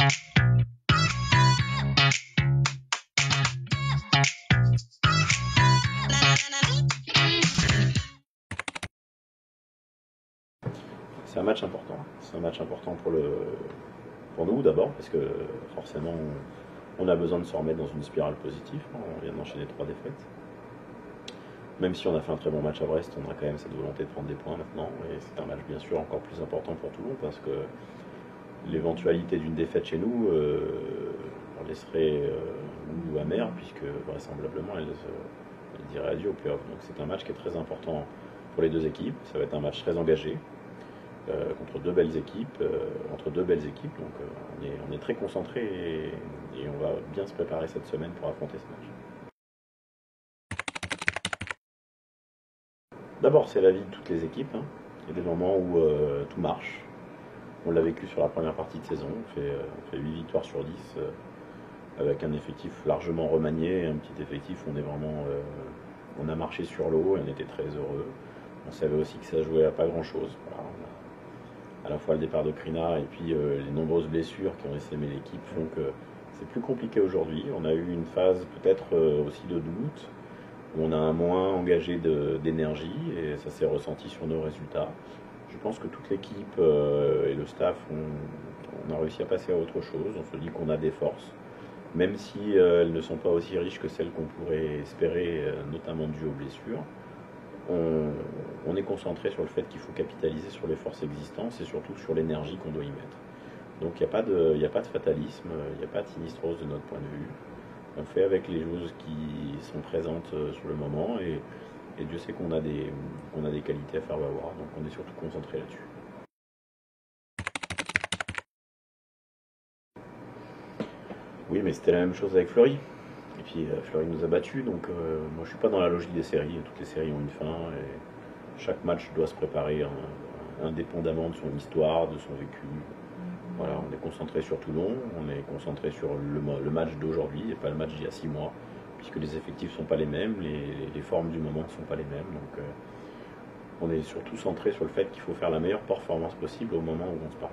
C'est un match important. C'est un match important pour nous d'abord, parce que forcément on a besoin de se remettre dans une spirale positive. On vient d'enchaîner 3 défaites. Même si on a fait un très bon match à Brest, on a quand même cette volonté de prendre des points maintenant. Et c'est un match bien sûr encore plus important pour Toulon, parce que l'éventualité d'une défaite chez nous on laisserait nous amers, puisque vraisemblablement elle dirait adieu au playoff. Donc c'est un match qui est très important pour les deux équipes. Ça va être un match très engagé contre deux belles équipes, entre deux belles équipes. Donc on est très concentré et on va bien se préparer cette semaine pour affronter ce match. D'abord, c'est la vie de toutes les équipes, hein. Il y a des moments où tout marche. On l'a vécu sur la première partie de saison. On fait 8 victoires sur 10 avec un effectif largement remanié, un petit effectif où on a marché sur l'eau et on était très heureux. On savait aussi que ça jouait à pas grand chose. Voilà, à la fois le départ de Krina et puis les nombreuses blessures qui ont essaimé l'équipe font que c'est plus compliqué aujourd'hui. On a eu une phase peut-être aussi de doute, où on a un moins engagé d'énergie et ça s'est ressenti sur nos résultats. Je pense que toute l'équipe et le staff on a réussi à passer à autre chose. On se dit qu'on a des forces, même si elles ne sont pas aussi riches que celles qu'on pourrait espérer, notamment dues aux blessures. On est concentré sur le fait qu'il faut capitaliser sur les forces existantes et surtout sur l'énergie qu'on doit y mettre. Donc il n'y a pas de fatalisme, il n'y a pas de sinistrose de notre point de vue. On fait avec les choses qui sont présentes sur le moment et Dieu sait qu'on a des qualités à faire valoir. Donc on est surtout concentré là-dessus. Oui, mais c'était la même chose avec Fleury. Et puis Fleury nous a battus, donc moi je suis pas dans la logique des séries. Toutes les séries ont une fin et chaque match doit se préparer indépendamment de son histoire, de son vécu. Voilà, on est concentré sur Toulon, on est concentré sur le match d'aujourd'hui et pas le match d'il y a 6 mois, puisque les effectifs ne sont pas les mêmes, les formes du moment ne sont pas les mêmes. Donc on est surtout centré sur le fait qu'il faut faire la meilleure performance possible au moment où on se parle.